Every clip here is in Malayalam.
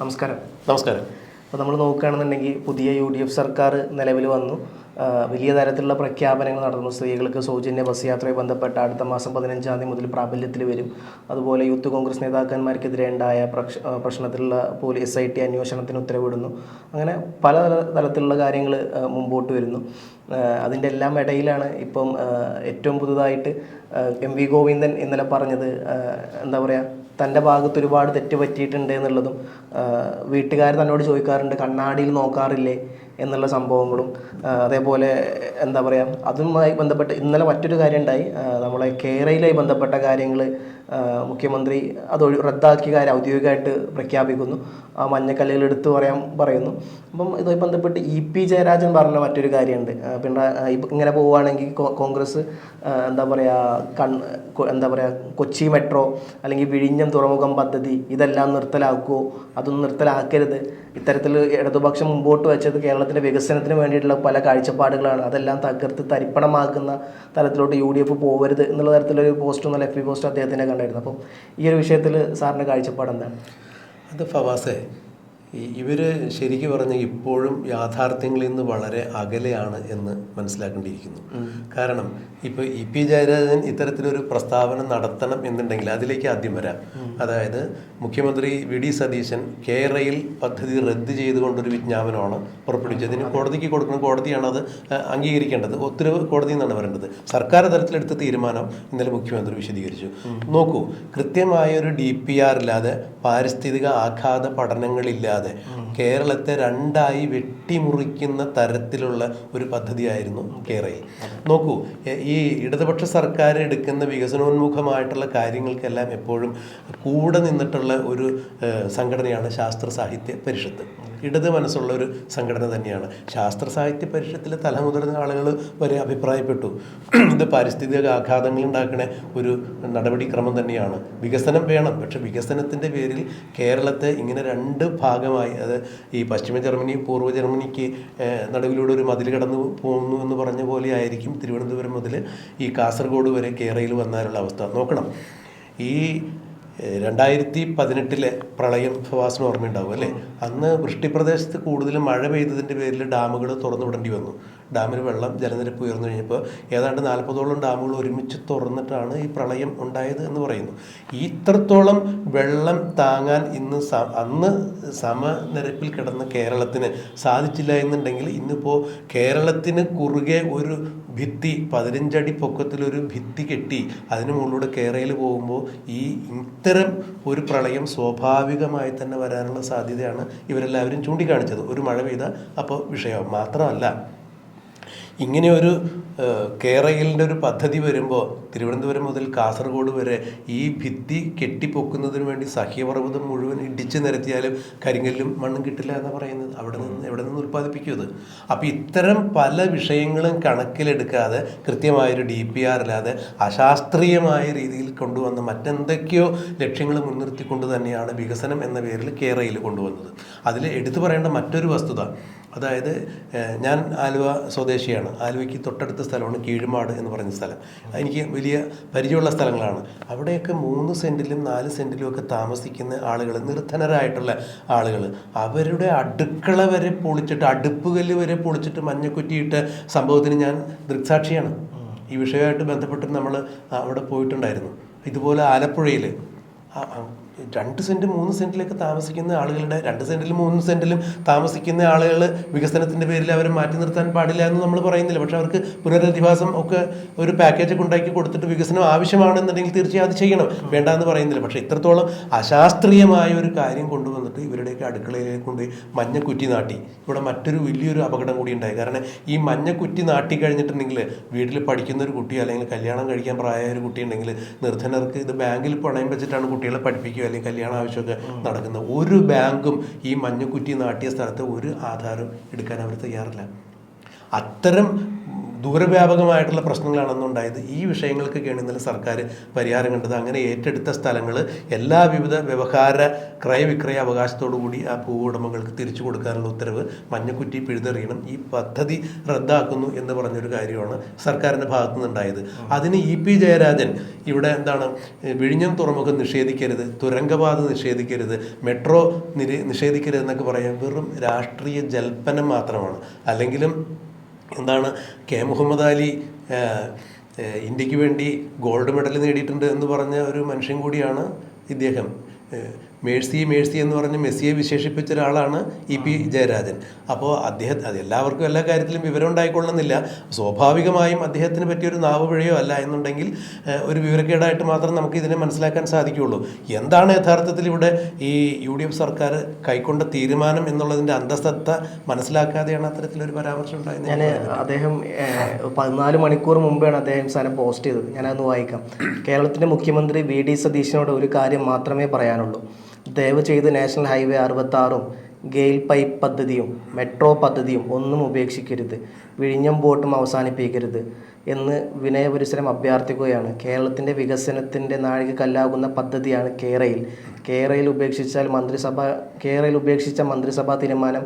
നമസ്കാരം. നമസ്കാരം. അപ്പോൾ നമ്മൾ നോക്കുകയാണെന്നുണ്ടെങ്കിൽ പുതിയ UDF സർക്കാർ നിലവിൽ വന്നു. വലിയ തരത്തിലുള്ള പ്രഖ്യാപനങ്ങൾ നടന്നു. സ്ത്രീകൾക്ക് സൗജന്യ ബസ് യാത്രയുമായി ബന്ധപ്പെട്ട അടുത്ത മാസം 15-ാം തീയതി മുതൽ പ്രാബല്യത്തിൽ വരും. അതുപോലെ യൂത്ത് കോൺഗ്രസ് നേതാക്കന്മാർക്കെതിരെ ഉണ്ടായ പ്രശ്നത്തിലുള്ള SIT അന്വേഷണത്തിന് ഉത്തരവിടുന്നു. അങ്ങനെ പല തരത്തിലുള്ള കാര്യങ്ങൾ മുമ്പോട്ട് വരുന്നു. അതിൻ്റെ എല്ലാം ഇടയിലാണ് ഇപ്പം ഏറ്റവും പുതുതായിട്ട് MV ഗോവിന്ദൻ ഇന്നലെ പറഞ്ഞത്, എന്താ പറയുക, തൻ്റെ ഭാഗത്ത് ഒരുപാട് തെറ്റ് പറ്റിയിട്ടുണ്ട് എന്നുള്ളതും വീട്ടുകാർ തന്നോട് ചോദിക്കാറുണ്ട് കണ്ണാടിയിൽ നോക്കാറില്ലേ എന്നുള്ള സംഭവങ്ങളും, അതേപോലെ എന്താ പറയുക, അതുമായി ബന്ധപ്പെട്ട് ഇന്നലെ മറ്റൊരു കാര്യം ഉണ്ടായി. നമ്മളെ കേരളയിലുമായി ബന്ധപ്പെട്ട കാര്യങ്ങൾ മുഖ്യമന്ത്രി അത് റദ്ദാക്കിയ കാര്യം ഔദ്യോഗികമായിട്ട് പ്രഖ്യാപിക്കുന്നു. ആ മഞ്ഞക്കല്ലുകൾ എടുത്തു പറയുന്നു. അപ്പം ഇതുമായി ബന്ധപ്പെട്ട് EP ജയരാജൻ പറഞ്ഞ മറ്റൊരു കാര്യമുണ്ട്. പിന്നെ ഇങ്ങനെ പോവുകയാണെങ്കിൽ കോൺഗ്രസ് എന്താ പറയുക കൊച്ചി മെട്രോ അല്ലെങ്കിൽ വിഴിഞ്ഞം തുറമുഖം പദ്ധതി ഇതെല്ലാം നിർത്തലാക്കുമോ? അതൊന്നും നിർത്തലാക്കരുത്. ഇത്തരത്തിൽ ഇടതുപക്ഷം മുമ്പോട്ട് വെച്ചത് കേരളത്തിൻ്റെ വികസനത്തിന് വേണ്ടിയിട്ടുള്ള പല കാഴ്ചപ്പാടുകളാണ്. അതെല്ലാം തകർത്ത് തരിപ്പണമാക്കുന്ന തരത്തിലോട്ട് UDF പോകരുത് എന്നുള്ള തരത്തിലൊരു പോസ്റ്റ്, നല്ല FB പോസ്റ്റ് അദ്ദേഹത്തിനെ കണ്ടായിരുന്നു. അപ്പം ഈ ഒരു വിഷയത്തിൽ സാറിൻ്റെ കാഴ്ചപ്പാട് എന്താണ്? അത് ഫവാസെ, ഇവർ ശരിക്കും പറഞ്ഞാൽ ഇപ്പോഴും യാഥാർത്ഥ്യങ്ങളിൽ നിന്ന് വളരെ അകലെയാണ് എന്ന് മനസ്സിലാക്കേണ്ടിയിരിക്കുന്നു. കാരണം ഇപ്പോൾ EP ജയരാജൻ ഇത്തരത്തിലൊരു പ്രസ്താവന നടത്തണം എന്നുണ്ടെങ്കിൽ അതിലേക്ക് ആദ്യം വരാം. അതായത് മുഖ്യമന്ത്രി VD സതീശൻ കേരയിൽ പദ്ധതി റദ്ദ് ചെയ്തുകൊണ്ടൊരു വിജ്ഞാപനമാണ് പുറപ്പെടുവിച്ചതിന് കോടതിക്ക് കൊടുക്കണം. കോടതിയാണ് അത് അംഗീകരിക്കേണ്ടത്. ഉത്തരവ് കോടതി എന്നാണ് പറയേണ്ടത്. സർക്കാർ തലത്തിലെടുത്ത തീരുമാനം ഇന്നലെ മുഖ്യമന്ത്രി വിശദീകരിച്ചു. നോക്കൂ, കൃത്യമായ ഒരു DPR ഇല്ലാതെ, പാരിസ്ഥിതിക ആഘാത പഠനങ്ങളില്ലാതെ കേരളത്തെ രണ്ടായി വെട്ടിമുറിക്കുന്ന തരത്തിലുള്ള ഒരു പദ്ധതിയായിരുന്നു കേരയിൽ. നോക്കൂ, ഈ ഇടതുപക്ഷ സർക്കാർ എടുക്കുന്ന വികസനോന്മുഖമായിട്ടുള്ള കാര്യങ്ങൾക്കെല്ലാം എപ്പോഴും കൂടെ നിന്നിട്ടുള്ള ഒരു സംഘടനയാണ് ശാസ്ത്ര സാഹിത്യ പരിഷത്ത്. ഇടത് മനസ്സുള്ള ഒരു സംഘടന തന്നെയാണ്. ശാസ്ത്ര സാഹിത്യ പരിഷത്തിലെ തലമുതിർന്ന ആളുകൾ വരെ അഭിപ്രായപ്പെട്ടു ഇത് പാരിസ്ഥിതിക ആഘാതങ്ങൾ ഉണ്ടാക്കുന്ന ഒരു നടപടിക്രമം തന്നെയാണ്. വികസനം വേണം, പക്ഷെ വികസനത്തിൻ്റെ പേരിൽ കേരളത്തെ ഇങ്ങനെ രണ്ട് ഭാഗമായി, അത് ഈ പശ്ചിമ ജർമ്മനി പൂർവ്വ ജർമ്മനിക്ക് നടുവിലൂടെ ഒരു മതിൽ കടന്നു പോകുന്നു എന്ന് പറഞ്ഞ പോലെ ആയിരിക്കും തിരുവനന്തപുരം മുതൽ ഈ കാസർഗോഡ് വരെ കേരളയിൽ വന്നാലുള്ള അവസ്ഥ. നോക്കണം, ഈ 2018 പ്രളയം ഫവാസിന് ഓർമ്മയുണ്ടാവും അല്ലേ? അന്ന് വൃഷ്ടിപ്രദേശത്ത് കൂടുതലും മഴ പെയ്തതിൻ്റെ പേരിൽ ഡാമുകൾ തുറന്നു വിടേണ്ടി വന്നു. ഡാമിൽ ജലനിരപ്പ് ഉയർന്നു കഴിഞ്ഞപ്പോൾ ഏതാണ്ട് 40ഓളം ഡാമുകൾ ഒരുമിച്ച് തുറന്നിട്ടാണ് ഈ പ്രളയം ഉണ്ടായത് എന്ന് പറയുന്നു. ഇത്രത്തോളം വെള്ളം താങ്ങാൻ അന്ന് സമനിരപ്പിൽ കിടന്ന കേരളത്തിന് സാധിച്ചില്ല എന്നുണ്ടെങ്കിൽ ഇന്നിപ്പോൾ കേരളത്തിന് കുറുകെ ഒരു ഭിത്തി, 15 അടി പൊക്കത്തിലൊരു ഭിത്തി കെട്ടി അതിന് മുകളിലൂടെ കേരളയിൽ പോകുമ്പോൾ ഈ ഇത്തരം ഒരു പ്രളയം സ്വാഭാവികമായി തന്നെ വരാനുള്ള സാധ്യതയാണ് ഇവരെല്ലാവരും ചൂണ്ടിക്കാണിച്ചത്. ഒരു മഴ പെയ്താൽ അപ്പോൾ വിഷയമാവും. മാത്രമല്ല, ഇങ്ങനെയൊരു കേരളയിലെ ഒരു പദ്ധതി വരുമ്പോൾ തിരുവനന്തപുരം മുതൽ കാസർഗോഡ് വരെ ഈ ഭിത്തി കെട്ടിപ്പൊക്കുന്നതിന് വേണ്ടി സഹ്യപർവ്വതം മുഴുവൻ ഇടിച്ചു നിരത്തിയാലും കരിങ്കല്ലും മണ്ണും കിട്ടില്ല എന്നാണ് പറയുന്നത്. എവിടെ നിന്ന് ഉൽപ്പാദിപ്പിക്കും അത്? അപ്പോൾ ഇത്തരം പല വിഷയങ്ങളും കണക്കിലെടുക്കാതെ കൃത്യമായൊരു DPR ഇല്ലാതെ അശാസ്ത്രീയമായ രീതിയിൽ കൊണ്ടുവന്ന മറ്റെന്തൊക്കെയോ ലക്ഷ്യങ്ങൾ മുൻനിർത്തിക്കൊണ്ട് തന്നെയാണ് വികസനം എന്ന പേരിൽ കേരളയിൽ കൊണ്ടുവന്നത്. അതിൽ എടുത്തു പറയേണ്ട മറ്റൊരു വസ്തുത, അതായത് ഞാൻ ആലുവ സ്വദേശിയാണ്. ആലുവയ്ക്ക് തൊട്ടടുത്ത സ്ഥലമാണ് കീഴുമാട് എന്ന് പറയുന്ന സ്ഥലം. എനിക്ക് വലിയ പരിചയമുള്ള സ്ഥലങ്ങളാണ്. അവിടെയൊക്കെ 3 സെൻറ്റിലും 4 സെൻറ്റിലും ഒക്കെ താമസിക്കുന്ന ആളുകൾ, നിർധനരായിട്ടുള്ള ആളുകൾ, അവരുടെ അടുക്കള വരെ പൊളിച്ചിട്ട്, അടുപ്പുകല്ല് വരെ പൊളിച്ചിട്ട് മഞ്ഞക്കുറ്റിയിട്ട സംഭവത്തിന് ഞാൻ ദൃക്സാക്ഷിയാണ്. ഈ വിഷയമായിട്ട് ബന്ധപ്പെട്ട് നമ്മൾ അവിടെ പോയിട്ടുണ്ടായിരുന്നു. ഇതുപോലെ ആലപ്പുഴയിൽ 2 സെൻറ്റ് 3 സെൻറ്റിലൊക്കെ താമസിക്കുന്ന ആളുകളുടെ 2 സെൻറ്റിലും 3 സെൻറ്റിലും താമസിക്കുന്ന ആളുകൾ വികസനത്തിൻ്റെ പേരിൽ അവരെ മാറ്റി നിർത്താൻ പാടില്ല എന്ന് നമ്മൾ പറയുന്നില്ല. പക്ഷെ അവർക്ക് പുനരധിവാസം ഒക്കെ ഒരു പാക്കേജൊക്കെ ഉണ്ടാക്കി കൊടുത്തിട്ട് വികസനം ആവശ്യമാണെന്നുണ്ടെങ്കിൽ തീർച്ചയായും അത് ചെയ്യണം, വേണ്ട എന്ന് പറയുന്നില്ല. പക്ഷേ ഇത്രത്തോളം അശാസ്ത്രീയമായ ഒരു കാര്യം കൊണ്ടുവന്നിട്ട് ഇവരുടെയൊക്കെ അടുക്കളയിലേക്ക് കൊണ്ടുപോയി മഞ്ഞക്കുറ്റി നാട്ടി. ഇവിടെ മറ്റൊരു വലിയൊരു അപകടം കൂടി ഉണ്ടായി. കാരണം ഈ മഞ്ഞക്കുറ്റി നാട്ടി കഴിഞ്ഞിട്ടുണ്ടെങ്കിൽ വീട്ടിൽ പഠിക്കുന്ന ഒരു കുട്ടി അല്ലെങ്കിൽ കല്യാണം കഴിക്കാൻ പ്രായമായ ഒരു കുട്ടി ഉണ്ടെങ്കിൽ നിർധനർക്ക് ഇത് ബാങ്കിൽ പണയം വെച്ചിട്ടാണ് കുട്ടികളെ പഠിപ്പിക്കുക അല്ലെങ്കിൽ കല്യാണ ആവശ്യമൊക്കെ നടക്കുന്നത്. ഒരു ബാങ്കും ഈ മഞ്ഞക്കുറ്റി നാട്ടിയ സ്ഥലത്ത് ഒരു ആധാരം എടുക്കാൻ അവർ തയ്യാറില്ല. അത്തരം ദൂരവ്യാപകമായിട്ടുള്ള പ്രശ്നങ്ങളാണെന്നുണ്ടായത്. ഈ വിഷയങ്ങൾക്കൊക്കെയാണ് ഇന്നലെ സർക്കാർ പരിഹാരം കണ്ടത്. അങ്ങനെ ഏറ്റെടുത്ത സ്ഥലങ്ങൾ എല്ലാ വിവിധ വ്യവഹാര ക്രയവിക്രയ അവകാശത്തോടു കൂടി ആ ഭൂവുടമകൾക്ക് തിരിച്ചു കൊടുക്കാനുള്ള ഉത്തരവ് മഞ്ഞക്കുറ്റി പിഴുതെറിയണം, ഈ പദ്ധതി റദ്ദാക്കുന്നു എന്ന് പറഞ്ഞൊരു കാര്യമാണ് സർക്കാരിൻ്റെ ഭാഗത്തു നിന്നുണ്ടായത്. അതിന് ഇ പി ജയരാജൻ ഇവിടെ എന്താണ്, വിഴിഞ്ഞം തുറമുഖം നിഷേധിക്കരുത്, തുരങ്കപാത നിഷേധിക്കരുത്, മെട്രോ നിഷേധിക്കരുത് എന്നൊക്കെ പറയാൻ വെറും രാഷ്ട്രീയ ജൽപ്പനം മാത്രമാണ്. അല്ലെങ്കിലും എന്താണ്, കെ മുഹമ്മദ് അലി ഇന്ത്യക്ക് വേണ്ടി ഗോൾഡ് മെഡൽ നേടിയിട്ടുണ്ട് എന്ന് പറഞ്ഞ ഒരു മനുഷ്യൻ കൂടിയാണ് ഇദ്ദേഹം. മേഴ്സി എന്ന് പറഞ്ഞ് മെസ്സിയെ വിശേഷിപ്പിച്ച ഒരാളാണ് ഇ പി ജയരാജൻ. അപ്പോൾ അത് എല്ലാവർക്കും എല്ലാ കാര്യത്തിലും വിവരം ഉണ്ടായിക്കൊള്ളുന്നില്ല. സ്വാഭാവികമായും അദ്ദേഹത്തിന് പറ്റിയൊരു നാവ് പിഴയോ അല്ല എന്നുണ്ടെങ്കിൽ ഒരു വിവരക്കേടായിട്ട് മാത്രം നമുക്ക് ഇതിനെ മനസ്സിലാക്കാൻ സാധിക്കുകയുള്ളൂ. എന്താണ് യഥാർത്ഥത്തിൽ ഇവിടെ ഈ UDF സർക്കാർ കൈക്കൊണ്ട തീരുമാനം എന്നുള്ളതിൻ്റെ അന്തഃസത്ത മനസ്സിലാക്കാതെയാണ് അത്തരത്തിലൊരു പരാമർശം ഉണ്ടായത്. അദ്ദേഹം 14 മണിക്കൂർ മുമ്പാണ് അദ്ദേഹം സാധനം പോസ്റ്റ് ചെയ്തത്. ഞാനതൊന്ന് വായിക്കാം. കേരളത്തിൻ്റെ മുഖ്യമന്ത്രി VD സതീശനോട് ഒരു കാര്യം മാത്രമേ പറയാനുള്ളൂ. ദയവ് ചെയ്ത് നാഷണൽ ഹൈവേ 66-ഉം ഗെയിൽ പൈപ്പ് പദ്ധതിയും മെട്രോ പദ്ധതിയും ഒന്നും ഉപേക്ഷിക്കരുത്, വിഴിഞ്ഞം ബോട്ടും അവസാനിപ്പിക്കരുത് എന്ന് വിനയപരിസരം അഭ്യർത്ഥിക്കുകയാണ്. കേരളത്തിൻ്റെ വികസനത്തിൻ്റെ നാഴികക്കല്ലാകുന്ന പദ്ധതിയാണ് കേരയിൽ ഉപേക്ഷിച്ച മന്ത്രിസഭാ തീരുമാനം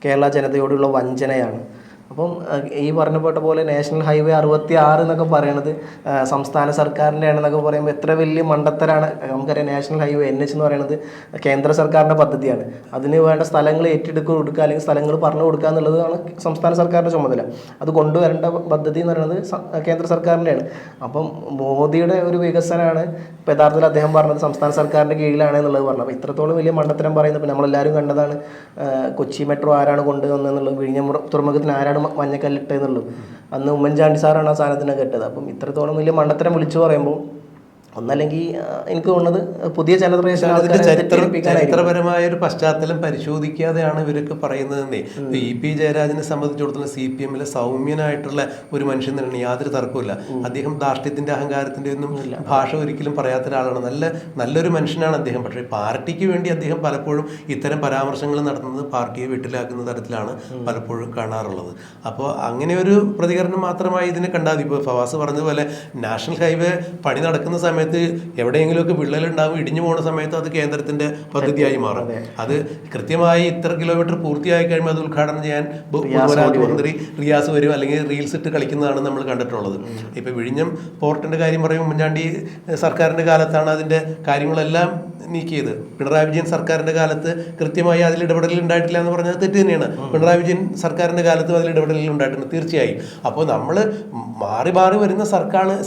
കേരള ജനതയോടുള്ള വഞ്ചനയാണ്. അപ്പം ഈ പറഞ്ഞപ്പെട്ട പോലെ നാഷണൽ ഹൈവേ 66 എന്നൊക്കെ പറയണത് സംസ്ഥാന സർക്കാരിൻ്റെ ആണെന്നൊക്കെ പറയുമ്പോൾ എത്ര വലിയ മണ്ടത്തരാണ്. നമുക്കറിയാം നാഷണൽ ഹൈവേ NH എന്ന് പറയുന്നത് കേന്ദ്ര സർക്കാരിൻ്റെ പദ്ധതിയാണ്. അതിന് വേണ്ട സ്ഥലങ്ങൾ കൊടുക്കുക അല്ലെങ്കിൽ സ്ഥലങ്ങൾ പറഞ്ഞു കൊടുക്കുക എന്നുള്ളതാണ് സംസ്ഥാന സർക്കാരിൻ്റെ ചുമതല. അത് കൊണ്ടുവരേണ്ട പദ്ധതി എന്ന് പറയുന്നത് കേന്ദ്ര സർക്കാരിൻ്റെയാണ്. അപ്പം മോദിയുടെ ഒരു വികസനമാണ് ഇപ്പോൾ യഥാർത്ഥത്തിൽ അദ്ദേഹം പറഞ്ഞത് സംസ്ഥാന സർക്കാരിൻ്റെ കീഴിലാണ് എന്നുള്ളത് പറഞ്ഞു. അപ്പോൾ ഇത്രത്തോളം വലിയ മണ്ടത്തരം പറയുന്നത് ഇപ്പോൾ നമ്മളെല്ലാവരും കണ്ടതാണ്. കൊച്ചി മെട്രോ ആരാണ് കൊണ്ടുവന്നെന്നുള്ളത്, വിഴിഞ്ഞം തുറമുഖത്തിന് ആരാണ് മഞ്ഞക്കല്ലിട്ടെന്നുള്ളൂ. അന്ന് ഉമ്മൻചാണ്ടി സാറാണ് ആ സാധനത്തിനൊക്കെ ഇട്ടത്. അപ്പം ഇത്രത്തോളം വലിയ മണ്ടത്തരം വിളിച്ചു പറയുമ്പോൾ ഒന്നല്ലെങ്കിൽ എനിക്ക് തോന്നുന്നത് പുതിയ ചരിത്രപരമായ ഒരു പശ്ചാത്തലം പരിശോധിക്കാതെയാണ് ഇവരൊക്കെ പറയുന്നതെന്നേ. ഇ പി ജയരാജനെ സംബന്ധിച്ചിടത്തോളം CPM സൗമ്യനായിട്ടുള്ള ഒരു മനുഷ്യൻ തന്നെയാണ്, യാതൊരു തർക്കമില്ല. അദ്ദേഹം ധാർഷ്ട്യത്തിന്റെ അഹങ്കാരത്തിന്റെ ഒന്നും ഭാഷ ഒരിക്കലും പറയാത്ത ഒരാളാണ്. നല്ലൊരു മനുഷ്യനാണ് അദ്ദേഹം. പക്ഷേ പാർട്ടിക്ക് വേണ്ടി അദ്ദേഹം പലപ്പോഴും ഇത്തരം പരാമർശങ്ങൾ നടത്തുന്നത് പാർട്ടിയെ വീട്ടിലാക്കുന്ന തരത്തിലാണ് പലപ്പോഴും കാണാറുള്ളത്. അപ്പോൾ അങ്ങനെ ഒരു പ്രതികരണം മാത്രമായി ഇതിനെ കണ്ടാൽ ഇപ്പോൾ ഫവാസ് പറഞ്ഞതുപോലെ നാഷണൽ ഹൈവേ പണി നടക്കുന്ന സമയത്ത് എവിടെയെങ്കിലുമൊക്കെ വിള്ളലുണ്ടാവും, ഇടിഞ്ഞു പോകുന്ന സമയത്ത് അത് കേന്ദ്രത്തിന്റെ പദ്ധതിയായി മാറും. അത് കൃത്യമായി ഇത്ര കിലോമീറ്റർ പൂർത്തിയായി കഴിയുമ്പോൾ അത് ഉദ്ഘാടനം ചെയ്യാൻ പൊതുമരാമത്ത് മന്ത്രി റിയാസ് വരും, അല്ലെങ്കിൽ റീൽസ് ഇട്ട് കളിക്കുന്നതാണ് നമ്മൾ കണ്ടിട്ടുള്ളത്. ഇപ്പൊ വിഴിഞ്ഞം പോർട്ടിന്റെ കാര്യം പറയുമ്പോൾ ഉമ്മൻചാണ്ടി സർക്കാരിന്റെ കാലത്താണ് അതിന്റെ കാര്യങ്ങളെല്ലാം നീക്കിയത്. പിണറായി വിജയൻ സർക്കാരിന്റെ കാലത്ത് കൃത്യമായി അതിൽ ഇടപെടലിൽ ഉണ്ടായിട്ടില്ല എന്ന് പറഞ്ഞത് തെറ്റ് തന്നെയാണ്. പിണറായി വിജയൻ സർക്കാരിന്റെ കാലത്തും അതിൽ ഇടപെടലിൽ ഉണ്ടായിട്ടുണ്ട് തീർച്ചയായും. അപ്പോൾ നമ്മൾ മാറി മാറി വരുന്ന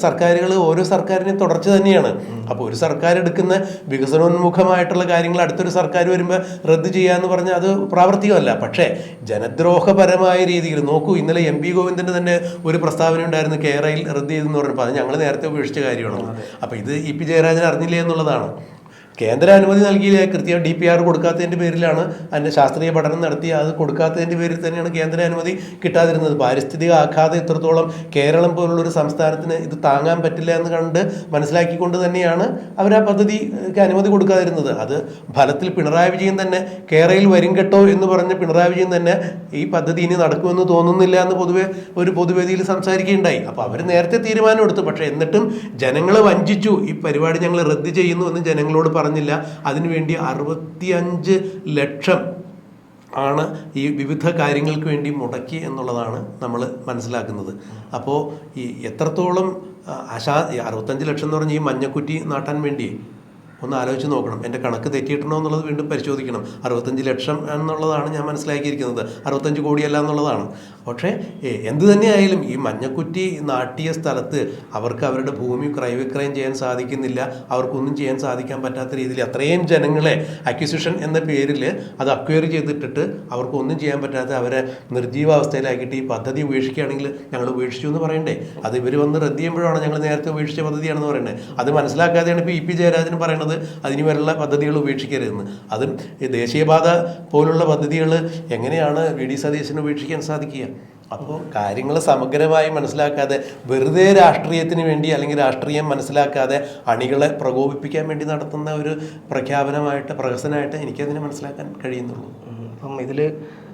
സർക്കാരുകൾ ഓരോ സർക്കാരിനെയും തുടർച്ച തന്നെയാണ്. അപ്പോൾ ഒരു സർക്കാർ എടുക്കുന്ന വികസനോന്മുഖമായിട്ടുള്ള കാര്യങ്ങൾ അടുത്തൊരു സർക്കാർ വരുമ്പോൾ റദ്ദ് ചെയ്യാന്ന് പറഞ്ഞാൽ അത് പ്രാവർത്തികമല്ല. പക്ഷേ ജനദ്രോഹപരമായ രീതിയിൽ നോക്കൂ, ഇന്നലെ MP ഗോവിന്ദന്റെ തന്നെ ഒരു പ്രസ്താവന ഉണ്ടായിരുന്നു, കേരളയിൽ റദ്ദ് ചെയ്തെന്ന് പറഞ്ഞപ്പോൾ അത് ഞങ്ങൾ നേരത്തെ ഉപേക്ഷിച്ച കാര്യമാണ്. അപ്പോൾ ഇത് ഇ പി ജയരാജൻ അറിഞ്ഞില്ലേ എന്നുള്ളതാണ്. കേന്ദ്ര അനുമതി നൽകിയില്ല, കൃത്യം DPR കൊടുക്കാത്തതിൻ്റെ പേരിലാണ് അതിൻ്റെ ശാസ്ത്രീയ പഠനം നടത്തി. അത് കൊടുക്കാത്തതിൻ്റെ പേരിൽ തന്നെയാണ് കേന്ദ്ര അനുമതി കിട്ടാതിരുന്നത്. പാരിസ്ഥിതിക ആഘാതം ഇത്രത്തോളം കേരളം പോലുള്ളൊരു സംസ്ഥാനത്തിന് ഇത് താങ്ങാൻ പറ്റില്ല എന്ന് കണ്ട് മനസ്സിലാക്കിക്കൊണ്ട് തന്നെയാണ് അവർ ആ പദ്ധതിക്ക് അനുമതി കൊടുക്കാതിരുന്നത്. അത് ഫലത്തിൽ പിണറായി വിജയൻ തന്നെ കേരളയിൽ വരും കേട്ടോ എന്ന് പറഞ്ഞ് പിണറായി വിജയൻ തന്നെ ഈ പദ്ധതി ഇനി നടക്കുമെന്ന് തോന്നുന്നില്ല എന്ന് ഒരു പൊതുവേദിയിൽ സംസാരിക്കുകയുണ്ടായി. അപ്പോൾ അവർ നേരത്തെ തീരുമാനം എടുത്തു. പക്ഷേ എന്നിട്ടും ജനങ്ങളെ വഞ്ചിച്ചു. ഈ പരിപാടി ഞങ്ങൾ റദ്ദ് ചെയ്യുന്നു എന്ന് ജനങ്ങളോട് പറഞ്ഞില്ല. അതിനുവേണ്ടി 65 ലക്ഷം ആണ് ഈ വിവിധ കാര്യങ്ങൾക്ക് വേണ്ടി മുടക്കി എന്നുള്ളതാണ് നമ്മൾ മനസ്സിലാക്കുന്നത്. അപ്പോൾ ഈ എത്രത്തോളം 65 ലക്ഷം എന്ന് പറഞ്ഞാൽ ഈ മഞ്ഞക്കുറ്റി നാട്ടാൻ വേണ്ടി ഒന്ന് ആലോചിച്ച് നോക്കണം. എൻ്റെ കണക്ക് തെറ്റിയിട്ടുണ്ടോ എന്നുള്ളത് വീണ്ടും പരിശോധിക്കണം. 65 ലക്ഷം എന്നുള്ളതാണ് ഞാൻ മനസ്സിലാക്കിയിരിക്കുന്നത്, 65 കോടിയല്ല എന്നുള്ളതാണ്. പക്ഷേ എന്ത് തന്നെയായാലും ഈ മഞ്ഞക്കുറ്റി നാട്ടിയ സ്ഥലത്ത് അവർക്ക് അവരുടെ ഭൂമി ക്രയവിക്രയം ചെയ്യാൻ സാധിക്കുന്നില്ല, അവർക്കൊന്നും ചെയ്യാൻ സാധിക്കാൻ പറ്റാത്ത രീതിയിൽ അത്രയും ജനങ്ങളെ അക്വിസിഷൻ എന്ന പേരിൽ അത് അക്വയർ ചെയ്തിട്ടിട്ട് അവർക്കൊന്നും ചെയ്യാൻ പറ്റാത്ത അവരെ നിർജീവാവസ്ഥയിലാക്കിയിട്ട് ഈ പദ്ധതി ഉപേക്ഷിക്കുകയാണെങ്കിൽ ഞങ്ങൾ ഉപേക്ഷിച്ചു എന്ന് പറയണ്ടേ? അത് ഇവർ വന്ന് റദ്ദ് ചെയ്യുമ്പോഴാണ് ഞങ്ങൾ നേരത്തെ ഉപേക്ഷിച്ച പദ്ധതിയാണെന്ന് പറയണ്ടേ? അത് മനസ്സിലാക്കാതെയാണ് ഇപ്പോൾ ഇ പി ജയരാജൻ പറയുന്നത് അതിന് വരെയുള്ള പദ്ധതികൾ ഉപേക്ഷിക്കരുതെന്ന്. അതും ദേശീയപാത പോലുള്ള പദ്ധതികൾ എങ്ങനെയാണ് VD സതീശന് ഉപേക്ഷിക്കാൻ സാധിക്കുക? അപ്പോൾ കാര്യങ്ങൾ സമഗ്രമായി മനസ്സിലാക്കാതെ വെറുതെ രാഷ്ട്രീയത്തിന് വേണ്ടി അല്ലെങ്കിൽ രാഷ്ട്രീയം മനസ്സിലാക്കാതെ അണികളെ പ്രകോപിപ്പിക്കാൻ വേണ്ടി നടത്തുന്ന ഒരു പ്രഖ്യാപനമായിട്ട് പ്രഹസനമായിട്ട് എനിക്കതിനെ മനസ്സിലാക്കാൻ കഴിയുന്നുള്ളൂ. അപ്പം ഇതിൽ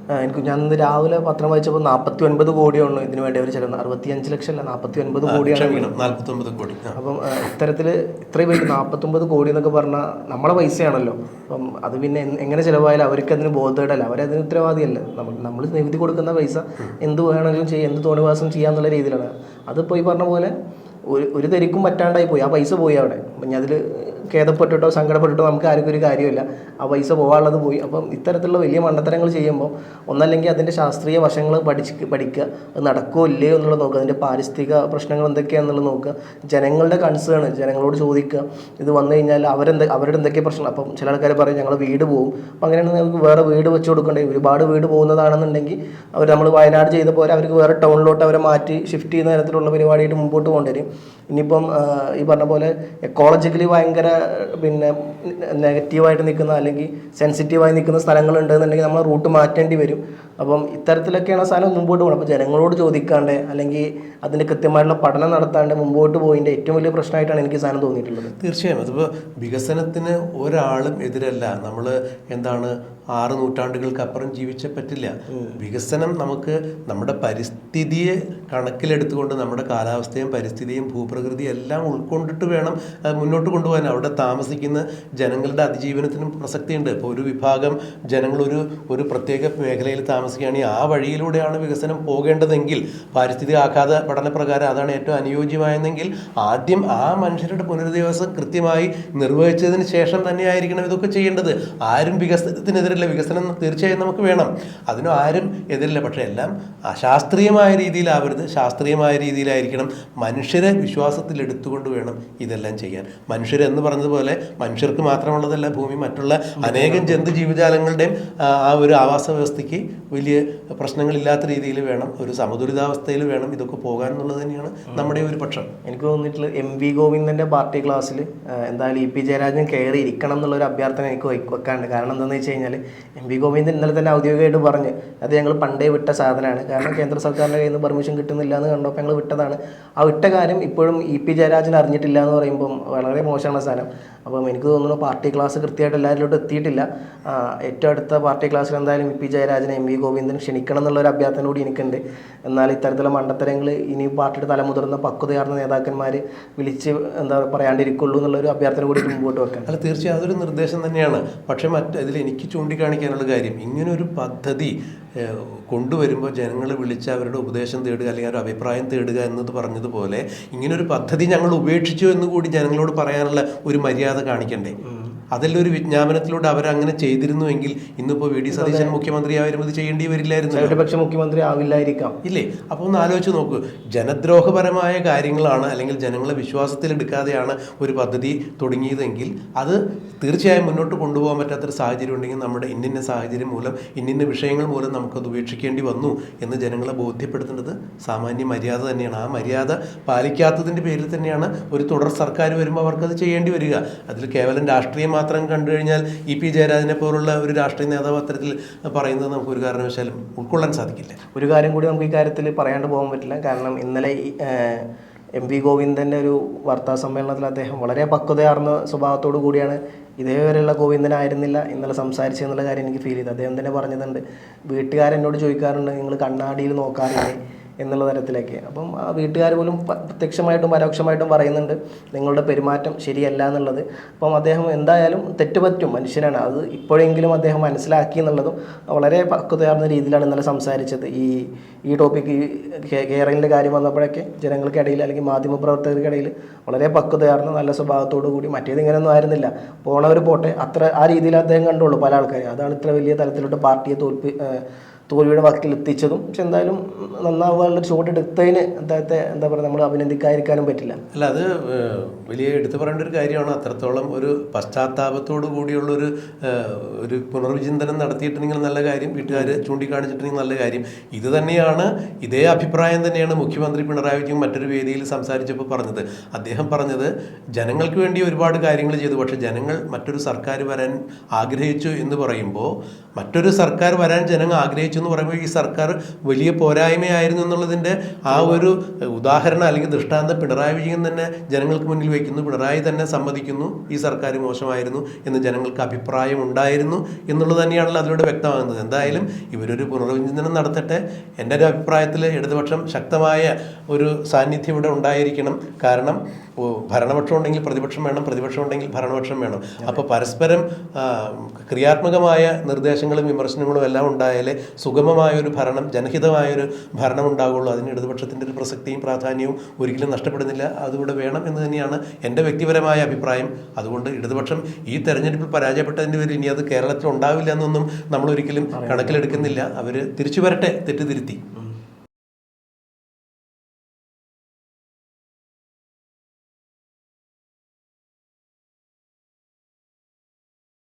ഞാൻ ഇന്ന് രാവിലെ പത്രം വായിച്ചപ്പോൾ 49 കോടിയാണ് ഇതിനു വേണ്ടി അവർ ചെല്ലുന്നത്. 65 ലക്ഷം അല്ല, 49 കോടിയാണ്. 49 കോടി. അപ്പം ഇത്തരത്തിൽ ഇത്രയും വലിയ 49 കോടി എന്നൊക്കെ പറഞ്ഞാൽ നമ്മളെ പൈസയാണല്ലോ. അപ്പം അത് പിന്നെ എങ്ങനെ ചിലവായാലും അവർക്ക് അതിന് ബോധേടല്ല, അവരതിന് ഉത്തരവാദിയല്ല. നമ്മൾ നികുതി കൊടുക്കുന്ന പൈസ എന്ത് വേണമെങ്കിലും ചെയ്യാം, എന്ത് തോന്നിവാസം ചെയ്യാന്നുള്ള രീതിയിലാണ്. അതിപ്പോൾ ഈ പറഞ്ഞ പോലെ ഒരു തരിക്കും പറ്റാണ്ടായി പോയി, ആ പൈസ പോയി അവിടെ. അപ്പം ഞാൻ അതിൽ ഖേദപ്പെട്ടിട്ടോ സങ്കടപ്പെട്ടിട്ടോ നമുക്ക് ആർക്കും ഒരു കാര്യമില്ല, ആ പൈസ പോകാനുള്ളത് പോയി. അപ്പം ഇത്തരത്തിലുള്ള വലിയ മണ്ടത്തരങ്ങൾ ചെയ്യുമ്പോൾ ഒന്നല്ലെങ്കിൽ അതിൻ്റെ ശാസ്ത്രീയ വശങ്ങൾ പഠിക്കുക, അത് നടക്കുമോ ഇല്ലയോ എന്നുള്ളത് നോക്കുക, അതിൻ്റെ പാരിസ്ഥിതിക പ്രശ്നങ്ങൾ എന്തൊക്കെയാണെന്നുള്ളത് നോക്കുക, ജനങ്ങളുടെ കൺസേൺ ജനങ്ങളോട് ചോദിക്കുക. ഇത് വന്നു കഴിഞ്ഞാൽ അവരുടെ എന്തൊക്കെ പ്രശ്നം. അപ്പം ചില ആൾക്കാർ പറയും ഞങ്ങൾ വീട് പോകും, അപ്പം അങ്ങനെയാണെങ്കിൽ നമുക്ക് വേറെ വീട് വെച്ച് കൊടുക്കണ്ടേ. ഒരുപാട് വീട് പോകുന്നതാണെന്നുണ്ടെങ്കിൽ നമ്മൾ വയനാട് ചെയ്ത പോലെ അവർക്ക് വേറെ ടൗണിലോട്ട് അവരെ മാറ്റി ഷിഫ്റ്റ് ചെയ്യുന്ന തരത്തിലുള്ള പരിപാടിയായിട്ട് മുമ്പോട്ട് കൊണ്ടുവരും. ഇനിയിപ്പം ഈ പറഞ്ഞ പോലെ എക്കോളജിക്കലി ഭയങ്കര പിന്നെ നെഗറ്റീവായിട്ട് നിൽക്കുന്ന അല്ലെങ്കിൽ സെൻസിറ്റീവായി നിൽക്കുന്ന സ്ഥലങ്ങളുണ്ടെന്നുണ്ടെങ്കിൽ നമ്മൾ റൂട്ട് മാറ്റേണ്ടി വരും. അപ്പം ഇത്തരത്തിലൊക്കെയാണ് സാധനം മുമ്പോട്ട് പോകുന്നത്. അപ്പോൾ ജനങ്ങളോട് ചോദിക്കാണ്ട് അല്ലെങ്കിൽ അതിൻ്റെ കൃത്യമായിട്ടുള്ള പഠനം നടത്താണ്ട് മുമ്പോട്ട് പോയതിൻ്റെ ഏറ്റവും വലിയ പ്രശ്നമായിട്ടാണ് എനിക്ക് സാധനം തോന്നിയിട്ടുള്ളത്. തീർച്ചയായും അതിപ്പോൾ വികസനത്തിന് ഒരാളും എതിരല്ല. നമ്മൾ 6 നൂറ്റാണ്ടുകൾക്ക് അപ്പുറം ജീവിച്ച പറ്റില്ല. വികസനം നമുക്ക് നമ്മുടെ പരിസ്ഥിതിയെ കണക്കിലെടുത്തുകൊണ്ട് നമ്മുടെ കാലാവസ്ഥയും പരിസ്ഥിതിയും ഭൂപ്രകൃതിയും എല്ലാം ഉൾക്കൊണ്ടിട്ട് വേണം മുന്നോട്ട് കൊണ്ടുപോകാൻ. അവിടെ താമസിക്കുന്ന ജനങ്ങളുടെ അതിജീവനത്തിനും പ്രസക്തിയുണ്ട്. ഇപ്പോൾ ഒരു വിഭാഗം ജനങ്ങൾ ഒരു പ്രത്യേക മേഖലയിൽ താമസിക്കുകയാണെങ്കിൽ ആ വഴിയിലൂടെയാണ് വികസനം പോകേണ്ടതെങ്കിൽ പാരിസ്ഥിതിക ആഘാത പഠനപ്രകാരം അതാണ് ഏറ്റവും അനുയോജ്യമായെങ്കിൽ ആദ്യം ആ മനുഷ്യരുടെ പുനരധിവാസം കൃത്യമായി നിർവഹിച്ചതിന് ശേഷം തന്നെയായിരിക്കണം ഇതൊക്കെ ചെയ്യേണ്ടത്. ആരും വികസനത്തിനെതിരെ വികസനം തീർച്ചയായും നമുക്ക് വേണം, അതിനും ആരും എതിരില്ല. പക്ഷെ എല്ലാം അശാസ്ത്രീയമായ രീതിയിലാവരുത്, ശാസ്ത്രീയമായ രീതിയിലായിരിക്കണം. മനുഷ്യരെ വിശ്വാസത്തിൽ എടുത്തുകൊണ്ട് വേണം ഇതെല്ലാം ചെയ്യാൻ. മനുഷ്യരെന്ന് പറഞ്ഞതുപോലെ മനുഷ്യർക്ക് മാത്രമുള്ളതല്ല ഭൂമി, മറ്റുള്ള അനേകം ജന്തു ജീവജാലങ്ങളുടെയും ആ ഒരു ആവാസ വ്യവസ്ഥയ്ക്ക് വലിയ പ്രശ്നങ്ങളില്ലാത്ത രീതിയിൽ വേണം, ഒരു സമതുലിതാവസ്ഥയിൽ വേണം ഇതൊക്കെ പോകാൻ എന്നുള്ളത് തന്നെയാണ് നമ്മുടെ ഒരു പക്ഷം. എനിക്ക് തോന്നിയിട്ടുള്ളത് MV ഗോവിന്ദൻ്റെ പാർട്ടി ക്ലാസ്സിൽ എന്തായാലും EP ജയരാജൻ കയറി ഇരിക്കണം എന്നുള്ളൊരു അഭ്യർത്ഥന എനിക്ക് വെക്കാണ്ട്. കാരണം എന്താണെന്ന് വെച്ച് കഴിഞ്ഞാൽ MV ഗോവിന്ദൻ ഇന്നലെ തന്നെ ഔദ്യോഗികമായിട്ട് പറഞ്ഞ് അത് ഞങ്ങൾ പണ്ടേ വിട്ട സാധനമാണ്, കാരണം കേന്ദ്ര സർക്കാരിൻ്റെ കയ്യിൽ നിന്ന് പെർമിഷൻ കിട്ടുന്നില്ല എന്ന് കണ്ടപ്പോൾ ഞങ്ങൾ വിട്ടതാണ്. ആ വിട്ട കാര്യം ഇപ്പോഴും EP ജയരാജൻ അറിഞ്ഞിട്ടില്ല എന്ന് പറയുമ്പം വളരെ മോശമാണ് സാധനം. അപ്പം എനിക്ക് തോന്നുന്നു പാർട്ടി ക്ലാസ് കൃത്യമായിട്ട് എല്ലാവരിലോട്ട് എത്തിയിട്ടില്ല. ഏറ്റവും അടുത്ത പാർട്ടി ക്ലാസ്സിൽ എന്തായാലും EP ജയരാജനെ MV ഗോവിന്ദൻ ക്ഷണിക്കണം എന്നുള്ളൊരു അഭ്യർത്ഥന കൂടി എനിക്കുണ്ട്. എന്നാൽ ഇത്തരത്തിലുള്ള മണ്ടത്തരങ്ങൾ ഇനി പാർട്ടിയുടെ തലമുതിർന്ന പക്വതയാർന്ന നേതാക്കന്മാർ വിളിച്ച് പറയാണ്ടിരിക്കുള്ളൂ എന്നുള്ളൊരു അഭ്യർത്ഥന കൂടി മുമ്പോട്ട് വെക്കാൻ. അല്ല, തീർച്ചയായും അതൊരു നിർദ്ദേശം തന്നെയാണ്. പക്ഷേ ഇതിൽ എനിക്ക് ചൂണ്ടിക്കാണിക്കാനുള്ള കാര്യം, ഇങ്ങനൊരു പദ്ധതി കൊണ്ടുവരുമ്പോൾ ജനങ്ങളെ വിളിച്ച് അവരുടെ ഉപദേശം തേടുക അല്ലെങ്കിൽ അവരുടെ അഭിപ്രായം തേടുക എന്നത് പറഞ്ഞതുപോലെ ഇങ്ങനൊരു പദ്ധതി ഞങ്ങൾ ഉപേക്ഷിച്ചു എന്ന് കൂടി ജനങ്ങളോട് പറയാനുള്ള ഒരു മര്യാദ കാണിക്കണ്ടേ? അതിലൊരു വിജ്ഞാപനത്തിലൂടെ അവരങ്ങനെ ചെയ്തിരുന്നുവെങ്കിൽ ഇന്നിപ്പോൾ VD സതീശൻ മുഖ്യമന്ത്രിയായാലും ഇത് ചെയ്യേണ്ടി വരില്ലായിരുന്നു, പക്ഷെ മുഖ്യമന്ത്രി ആവില്ലായിരിക്കാം. ഇല്ലേ? അപ്പോൾ ഒന്ന് ആലോചിച്ച് നോക്കൂ, ജനദ്രോഹപരമായ കാര്യങ്ങളാണ് അല്ലെങ്കിൽ ജനങ്ങളെ വിശ്വാസത്തിലെടുക്കാതെയാണ് ഒരു പദ്ധതി തുടങ്ങിയതെങ്കിൽ അത് തീർച്ചയായും മുന്നോട്ട് കൊണ്ടുപോകാൻ പറ്റാത്തൊരു സാഹചര്യം ഉണ്ടെങ്കിൽ നമ്മുടെ ഇന്നിന്ന സാഹചര്യം മൂലം ഇന്നിന്ന വിഷയങ്ങൾ മൂലം നമുക്കത് ഉപേക്ഷിക്കേണ്ടി വന്നു എന്ന് ജനങ്ങളെ ബോധ്യപ്പെടുത്തേണ്ടത് സാമാന്യ മര്യാദ തന്നെയാണ്. ആ മര്യാദ പാലിക്കാത്തതിൻ്റെ പേരിൽ തന്നെയാണ് ഒരു തുടർ സർക്കാർ വരുമ്പോൾ അവർക്കത് ചെയ്യേണ്ടി വരിക. അതിൽ കേവലം രാഷ്ട്രീയം മാത്രം കണ്ടു കഴിഞ്ഞാൽ EP ജയരാജനെ പോലുള്ള ഒരു രാഷ്ട്രീയ നേതാവ് അത്തരത്തിൽ പറയുന്നത് നമുക്ക് ഒരു കാരണവശാലും ഉൾക്കൊള്ളാൻ സാധിക്കില്ല. ഒരു കാര്യം കൂടി നമുക്ക് ഈ കാര്യത്തിൽ പറയാണ്ട് പോകാൻ പറ്റില്ല. കാരണം ഇന്നലെ MV ഗോവിന്ദൻ്റെ ഒരു വാർത്താ സമ്മേളനത്തിൽ അദ്ദേഹം വളരെ പക്വതയാർന്ന സ്വഭാവത്തോടു കൂടിയാണ്, ഇതേവരെയുള്ള ഗോവിന്ദനായിരുന്നില്ല ഇന്നലെ സംസാരിച്ചെന്നുള്ള കാര്യം എനിക്ക് ഫീൽ ചെയ്തു. അദ്ദേഹം തന്നെ പറഞ്ഞതുണ്ട്, വീട്ടുകാരെന്നോട് ചോദിക്കാറുണ്ട് നിങ്ങൾ കണ്ണാടിയിൽ നോക്കാറില്ലേ എന്നുള്ള തരത്തിലേക്ക്. അപ്പം ആ വീട്ടുകാർ പോലും പ്രത്യക്ഷമായിട്ടും പരോക്ഷമായിട്ടും പറയുന്നുണ്ട് നിങ്ങളുടെ പെരുമാറ്റം ശരിയല്ല എന്നുള്ളത്. അപ്പം അദ്ദേഹം എന്തായാലും തെറ്റുപറ്റും, മനുഷ്യനാണ്, അത് ഇപ്പോഴെങ്കിലും അദ്ദേഹം മനസ്സിലാക്കി എന്നുള്ളതും വളരെ പക്വതയാർന്ന രീതിയിലാണ് ഇന്നലെ സംസാരിച്ചത്. ഈ ടോപ്പിക്ക് കേരളിൻ്റെ കാര്യം വന്നപ്പോഴൊക്കെ ജനങ്ങൾക്കിടയിൽ അല്ലെങ്കിൽ മാധ്യമപ്രവർത്തകർക്കിടയിൽ വളരെ പക്വതയാർന്ന നല്ല സ്വഭാവത്തോടു കൂടി, മറ്റേത് ഇങ്ങനെയൊന്നും ആയിരുന്നില്ല, പോണവർ പോട്ടെ ആ രീതിയിൽ അദ്ദേഹം കണ്ടുള്ളൂ പല ആൾക്കാരും. അതാണ് ഇത്ര വലിയ തലത്തിലോട്ട് പാർട്ടിയെ തോൽവിയുടെ വക്കിൽ എത്തിച്ചതും. പക്ഷെ എന്തായാലും നന്നാവാനുള്ള ഷോട്ട് എടുത്തതിന് അദ്ദേഹത്തെ എന്താ പറയുക നമ്മൾ അഭിനന്ദിക്കാതിരിക്കാനും പറ്റില്ല. അല്ല, അത് വലിയ എടുത്തു പറയേണ്ട ഒരു കാര്യമാണ്. അത്രത്തോളം ഒരു പശ്ചാത്താപത്തോടു കൂടിയുള്ളൊരു ഒരു പുനർവിചിന്തനം നടത്തിയിട്ടുണ്ടെങ്കിൽ നല്ല കാര്യം, വീട്ടുകാർ ചൂണ്ടിക്കാണിച്ചിട്ടുണ്ടെങ്കിൽ നല്ല കാര്യം. ഇത് തന്നെയാണ്, ഇതേ അഭിപ്രായം തന്നെയാണ് മുഖ്യമന്ത്രി പിണറായി വിജയൻ മറ്റൊരു വേദിയിൽ സംസാരിച്ചപ്പോൾ പറഞ്ഞത്. അദ്ദേഹം പറഞ്ഞത് ജനങ്ങൾക്ക് വേണ്ടി ഒരുപാട് കാര്യങ്ങൾ ചെയ്തു, പക്ഷേ ജനങ്ങൾ മറ്റൊരു സർക്കാർ വരാൻ ആഗ്രഹിച്ചു എന്ന് പറയുമ്പോൾ മറ്റൊരു സർക്കാർ വരാൻ ജനങ്ങൾ ആഗ്രഹിച്ചു എന്ന് പറയുമ്പോൾ ഈ സർക്കാർ വലിയ പോരായ്മയായിരുന്നു എന്നുള്ളതിൻ്റെ ആ ഒരു ഉദാഹരണം അല്ലെങ്കിൽ ദൃഷ്ടാന്തം പിണറായി വിജയൻ തന്നെ ജനങ്ങൾക്ക് മുന്നിൽ വയ്ക്കുന്നു. പിണറായി തന്നെ സമ്മതിക്കുന്നു ഈ സർക്കാർ മോശമായിരുന്നു എന്ന് ജനങ്ങൾക്ക് അഭിപ്രായം ഉണ്ടായിരുന്നു എന്നുള്ളത് തന്നെയാണല്ലോ അതിലൂടെ വ്യക്തമാകുന്നത്. എന്തായാലും ഇവരൊരു പുനർവിചിന്തനം നടത്തട്ടെ. എൻ്റെ ഒരു അഭിപ്രായത്തിൽ ഇടതുപക്ഷം ശക്തമായ ഒരു സാന്നിധ്യം ഇവിടെ ഉണ്ടായിരിക്കണം. കാരണം ഭരണപക്ഷം ഉണ്ടെങ്കിൽ പ്രതിപക്ഷം വേണം, പ്രതിപക്ഷം ഉണ്ടെങ്കിൽ ഭരണപക്ഷം വേണം. അപ്പോൾ പരസ്പരം ക്രിയാത്മകമായ നിർദ്ദേശങ്ങളും വിമർശനങ്ങളും എല്ലാം ഉണ്ടായാലേ സുഗമമായൊരു ഭരണം, ജനഹിതമായൊരു ഭരണം ഉണ്ടാവുള്ളൂ. അതിന് ഇടതുപക്ഷത്തിൻ്റെ ഒരു പ്രസക്തിയും പ്രാധാന്യവും ഒരിക്കലും നഷ്ടപ്പെടുന്നില്ല. അതുകൂടെ വേണം എന്ന് തന്നെയാണ് എൻ്റെ വ്യക്തിപരമായ അഭിപ്രായം. അതുകൊണ്ട് ഇടതുപക്ഷം ഈ തെരഞ്ഞെടുപ്പിൽ പരാജയപ്പെട്ടതിൻ്റെ പേരിൽ ഇനി അത് കേരളത്തിൽ ഉണ്ടാവില്ല എന്നൊന്നും നമ്മളൊരിക്കലും കണക്കിലെടുക്കുന്നില്ല. അവർ തിരിച്ചു വരട്ടെ, തെറ്റുതിരുത്തി.